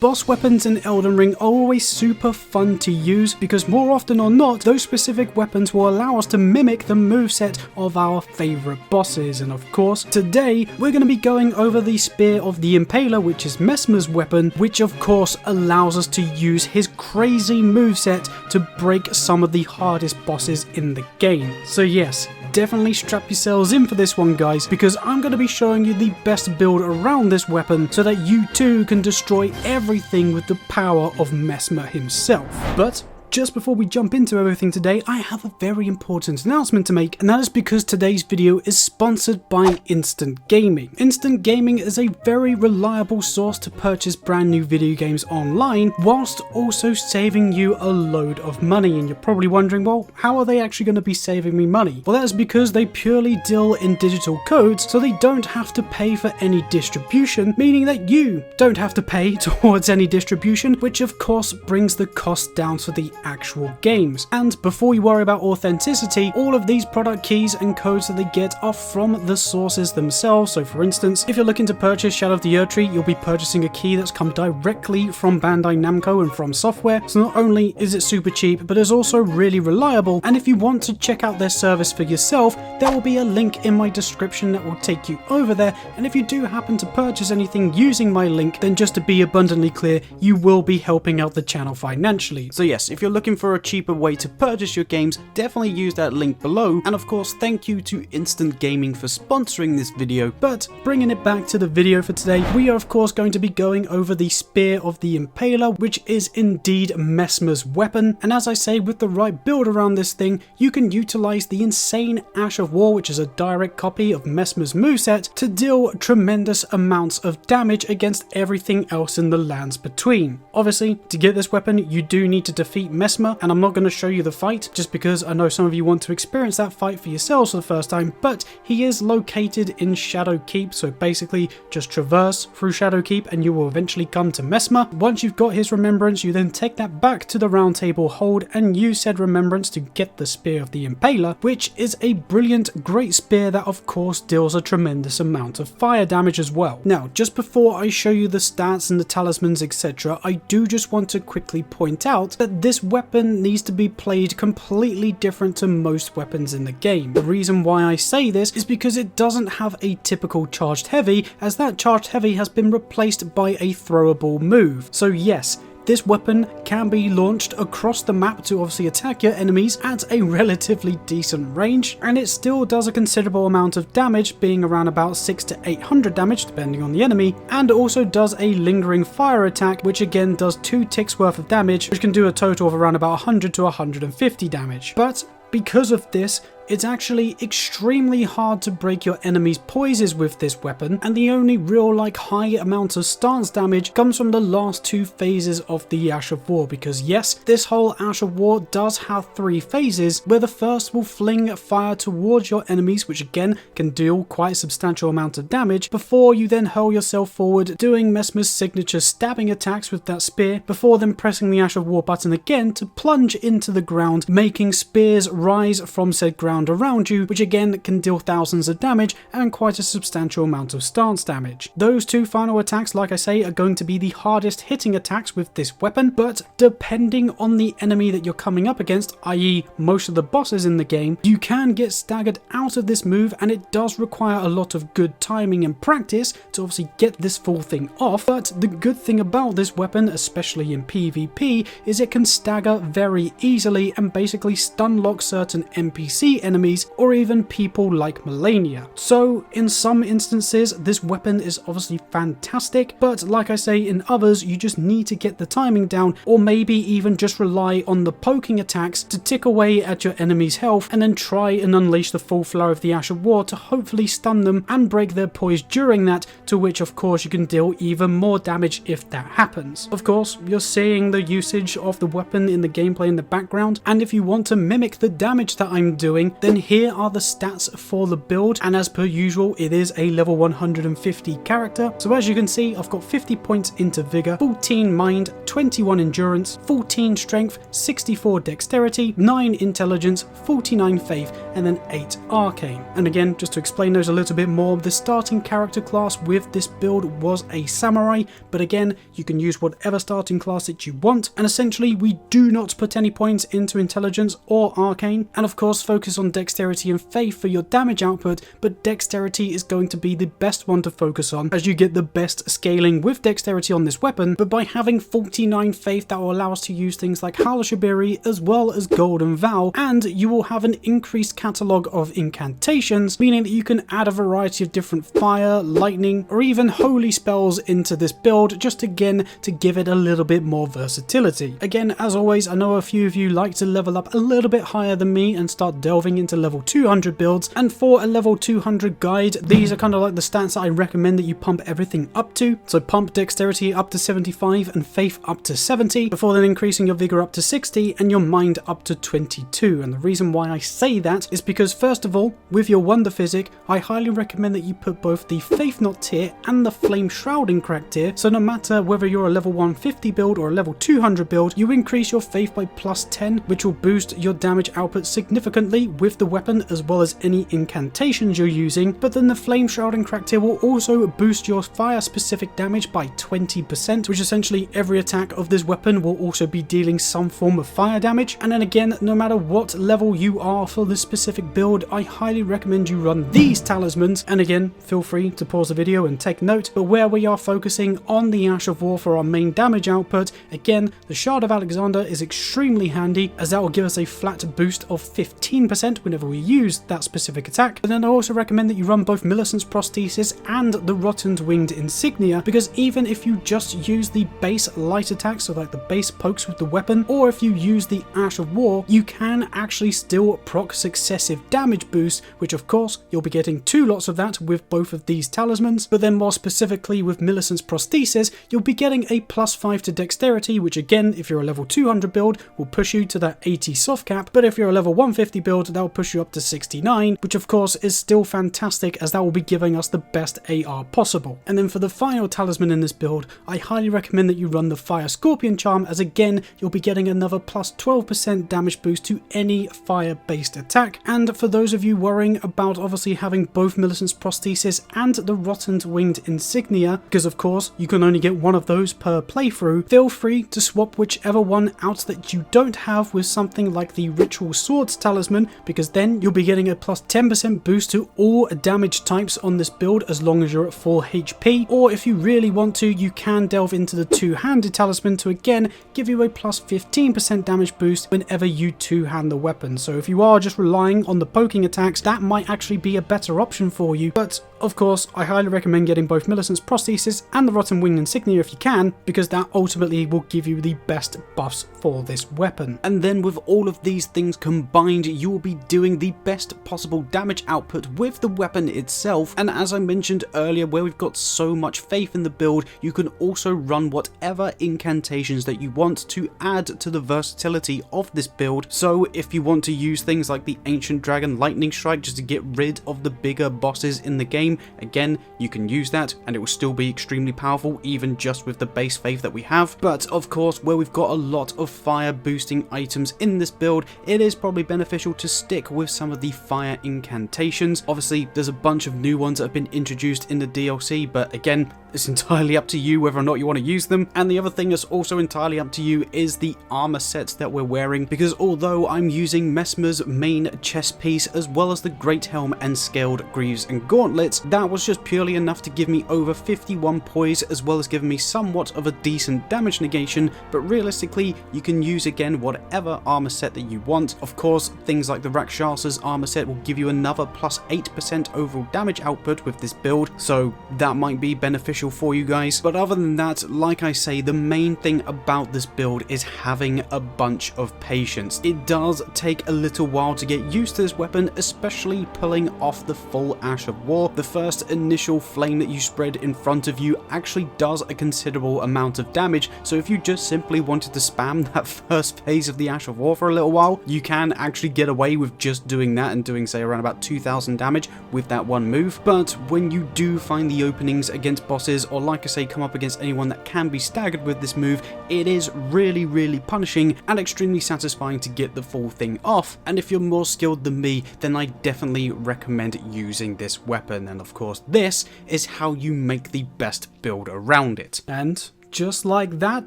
Boss weapons in Elden Ring are always super fun to use because more often or not, those specific weapons will allow us to mimic the moveset of our favourite bosses. And of course, today we're going to be going over the Spear of the Impaler, which is MESSMER'S weapon, which of course allows us to use his crazy moveset to break some of the hardest bosses in the game. So yes, definitely strap yourselves in for this one, guys, because I'm going to be showing you the best build around this weapon so that you too can destroy everything with the power of MESSMER himself. But just before we jump into everything today, I have a very important announcement to make, and that is because today's video is sponsored by Instant Gaming. Instant Gaming is a very reliable source to purchase brand new video games online, whilst also saving you a load of money. And you're probably wondering, well, how are they actually going to be saving me money? Well, that is because they purely deal in digital codes, so they don't have to pay for any distribution, meaning that you don't have to pay towards any distribution, which of course brings the cost down for the actual games. And before you worry about authenticity, all of these product keys and codes that they get are from the sources themselves. So for instance, if you're looking to purchase Shadow of the Erdtree, you'll be purchasing a key that's come directly from Bandai Namco and from software. So not only is it super cheap, but it's also really reliable. And if you want to check out their service for yourself, there will be a link in my description that will take you over there. And if you do happen to purchase anything using my link, then just to be abundantly clear, you will be helping out the channel financially. So yes, if you're looking for a cheaper way to purchase your games, definitely use that link below. And of course, thank you to Instant Gaming for sponsoring this video. But bringing it back to the video for today, we are of course going to be going over the Spear of the Impaler, which is indeed MESSMER'S weapon. And as I say, with the right build around this thing, you can utilize the insane Ash of War, which is a direct copy of MESSMER'S moveset, to deal tremendous amounts of damage against everything else in the lands between. Obviously, to get this weapon, you do need to defeat MESSMER, and I'm not going to show you the fight just because I know some of you want to experience that fight for yourselves for the first time, but he is located in Shadow Keep, so basically just traverse through Shadow Keep and you will eventually come to MESSMER. Once you've got his remembrance, you then take that back to the Round Table Hold and use said remembrance to get the Spear of the Impaler, which is a brilliant, great spear that of course deals a tremendous amount of fire damage as well. Now, just before I show you the stats and the talismans, etc., I do just want to quickly point out that this weapon needs to be played completely different to most weapons in the game. The reason why I say this is because it doesn't have a typical charged heavy, as that charged heavy has been replaced by a throwable move. So yes, this weapon can be launched across the map to obviously attack your enemies at a relatively decent range, and it still does a considerable amount of damage, being around about 600 to 800 damage depending on the enemy, and also does a lingering fire attack, which again does 2 ticks worth of damage, which can do a total of around about 100 to 150 damage. But because of this, it's actually extremely hard to break your enemy's poises with this weapon, and the only real high amount of stance damage comes from the last 2 phases of the Ash of War, because yes, this whole Ash of War does have 3 phases, where the first will fling fire towards your enemies, which again can deal quite a substantial amount of damage, before you then hurl yourself forward, doing MESSMER'S signature stabbing attacks with that spear, before then pressing the Ash of War button again to plunge into the ground, making spears rise from said ground around you, which again can deal thousands of damage and quite a substantial amount of stance damage. Those 2 final attacks, like I say, are going to be the hardest hitting attacks with this weapon, but depending on the enemy that you're coming up against, i.e. most of the bosses in the game, you can get staggered out of this move, and it does require a lot of good timing and practice to obviously get this full thing off. But the good thing about this weapon, especially in PvP, is it can stagger very easily and basically stun lock certain NPC enemies or even people like Melania. So in some instances this weapon is obviously fantastic, but like I say, in others you just need to get the timing down, or maybe even just rely on the poking attacks to tick away at your enemy's health and then try and unleash the full flow of the Ash of War to hopefully stun them and break their poise during that, to which of course you can deal even more damage if that happens. Of course, you're seeing the usage of the weapon in the gameplay in the background, and if you want to mimic the damage that I'm doing, Then here are the stats for the build, and as per usual it is a level 150 character. So as you can see, I've got 50 points into vigor, 14 mind, 21 endurance, 14 strength, 64 dexterity, 9 intelligence, 49 faith, and then 8 arcane. And again, just to explain those a little bit more, the starting character class with this build was a samurai, but again, you can use whatever starting class that you want, and essentially we do not put any points into intelligence or arcane, and of course focus on dexterity and faith for your damage output, but dexterity is going to be the best one to focus on as you get the best scaling with dexterity on this weapon. But by having 49 faith, that will allow us to use things like Halashibiri as well as Golden Vow, and you will have an increased catalogue of incantations, meaning that you can add a variety of different fire, lightning, or even holy spells into this build, just again to give it a little bit more versatility. Again, as always, I know a few of you like to level up a little bit higher than me and start delving into level 200 builds, and for a level 200 guide, these are kind of like the stats that I recommend that you pump everything up to. So pump dexterity up to 75 and faith up to 70, before then increasing your vigor up to 60 and your mind up to 22. And the reason why I say that is because first of all, with your Wonder Physick, I highly recommend that you put both the Faith Knot tier and the Flame Shrouding Crack tier, so no matter whether you're a level 150 build or a level 200 build, you increase your faith by plus 10, which will boost your damage output significantly with the weapon as well as any incantations you're using. But then the Flame Shrouding Crack tier will also boost your fire specific damage by 20%, which essentially every attack of this weapon will also be dealing some form of fire damage. And then again, no matter what level you are for this specific build, I highly recommend you run these talismans. And again, feel free to pause the video and take note, but where we are focusing on the Ash of War for our main damage output, again, the Shard of Alexander is extremely handy, as that will give us a flat boost of 15% whenever we use that specific attack. And then I also recommend that you run both Millicent's Prosthesis and the Rottened Winged Insignia, because even if you just use the base light attack, so like the base pokes with the weapon, or if you use the Ash of War, you can actually still proc successive damage boosts, which of course you'll be getting 2 lots of that with both of these talismans. But then more specifically with Millicent's Prosthesis, you'll be getting a plus 5 to dexterity, which again, if you're a level 200 build, will push you to that 80 soft cap, but if you're a level 150 build, that will push you up to 69, which of course is still fantastic, as that will be giving us the best AR possible. And then for the final talisman in this build, I highly recommend that you run the Fire Scorpion Charm, as again, you'll be getting another plus 12% damage boost to any fire-based attack. And for those of you worrying about obviously having both Millicent's Prosthesis and the Rottened Winged Insignia, because of course you can only get one of those per playthrough, feel free to swap whichever one out that you don't have with something like the Ritual Swords talisman, because then you'll be getting a plus 10% boost to all damage types on this build as long as you're at full HP. Or if you really want to, you can delve into the Two-Handed talisman to again give you a plus 15% damage boost whenever you two-hand the weapon. So if you are just relying on the poking attacks, that might actually be a better option for you. But of course, I highly recommend getting both Millicent's Prosthesis and the Rotten Winged Insignia if you can, because that ultimately will give you the best buffs for this weapon. And then with all of these things combined, you will be doing the best possible damage output with the weapon itself. And as I mentioned earlier, where we've got so much faith in the build, you can also run whatever incantations that you want to add to the versatility of this build. So if you want to use things like the Ancient Dragon Lightning Strike just to get rid of the bigger bosses in the game, again, you can use that and it will still be extremely powerful even just with the base faith that we have. But of course, where we've got a lot of fire boosting items in this build, it is probably beneficial to stick with some of the fire incantations. Obviously, there's a bunch of new ones that have been introduced in the DLC, but again, it's entirely up to you whether or not you want to use them. And the other thing that's also entirely up to you is the armor sets that we're wearing, because although I'm using MESSMER'S main chest piece as well as the Great Helm and Scaled Greaves and Gauntlets, that was just purely enough to give me over 51 poise as well as giving me somewhat of a decent damage negation. But realistically, you can use again whatever armor set that you want. Of course, things like the Rakshasa's armor set will give you another plus 8% overall damage output with this build, so that might be beneficial for you guys. But other than that, like I say, the main thing about this build is having a bunch of patience. It does take a little while to get used to this weapon, especially pulling off the full Ash of War. The first initial flame that you spread in front of you actually does a considerable amount of damage, so if you just simply wanted to spam that first phase of the Ash of War for a little while, you can actually get away with just doing that and doing, say, around about 2,000 damage with that one move, but when you do find the openings against bosses, or like I say, come up against anyone that can be staggered with this move, it is really punishing and extremely satisfying to get the full thing off. And if you're more skilled than me, then I definitely recommend using this weapon, and of course this is how you make the best build around it. And just like that,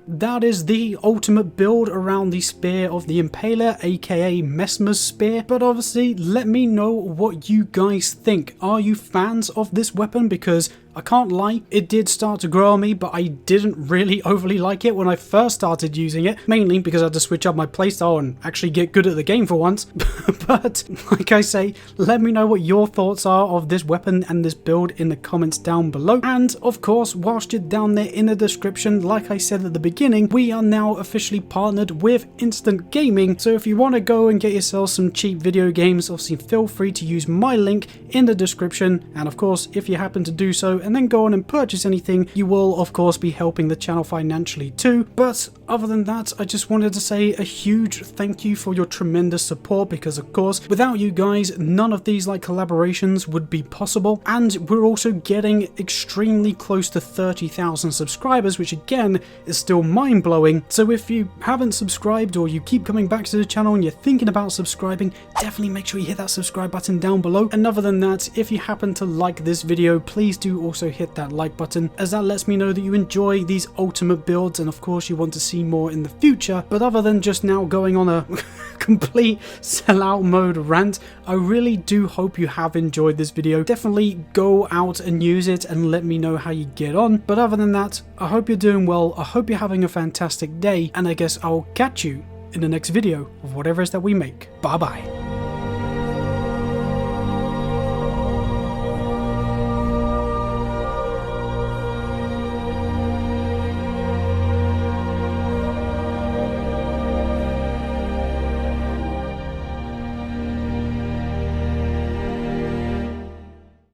that is the ultimate build around the spear of the Impaler, aka MESSMER'S spear. But obviously, let me know what you guys think. Are you fans of this weapon? Because I can't lie, it did start to grow on me, but I didn't really overly like it when I first started using it, mainly because I had to switch up my playstyle and actually get good at the game for once. But like I say, let me know what your thoughts are of this weapon and this build in the comments down below. And of course, whilst you're down there in the description, like I said at the beginning, we are now officially partnered with Instant Gaming, so if you want to go and get yourself some cheap video games, obviously feel free to use my link in the description. And of course, if you happen to do so and then go on and purchase anything, you will of course be helping the channel financially too. But other than that, I just wanted to say a huge thank you for your tremendous support, because of course without you guys none of these like collaborations would be possible. And we're also getting extremely close to 30,000 subscribers, which again is still mind-blowing. So if you haven't subscribed, or you keep coming back to the channel and you're thinking about subscribing, definitely make sure you hit that subscribe button down below. And other than that, if you happen to like this video, please do also hit that like button, as that lets me know that you enjoy these ultimate builds and of course you want to see more in the future. But other than just now going on a complete sellout mode rant, I really do hope you have enjoyed this video. Definitely go out and use it and let me know how you get on. But other than that, I hope you're doing well, I hope you're having a fantastic day, and I guess I'll catch you in the next video of whatever it is that we make. Bye bye.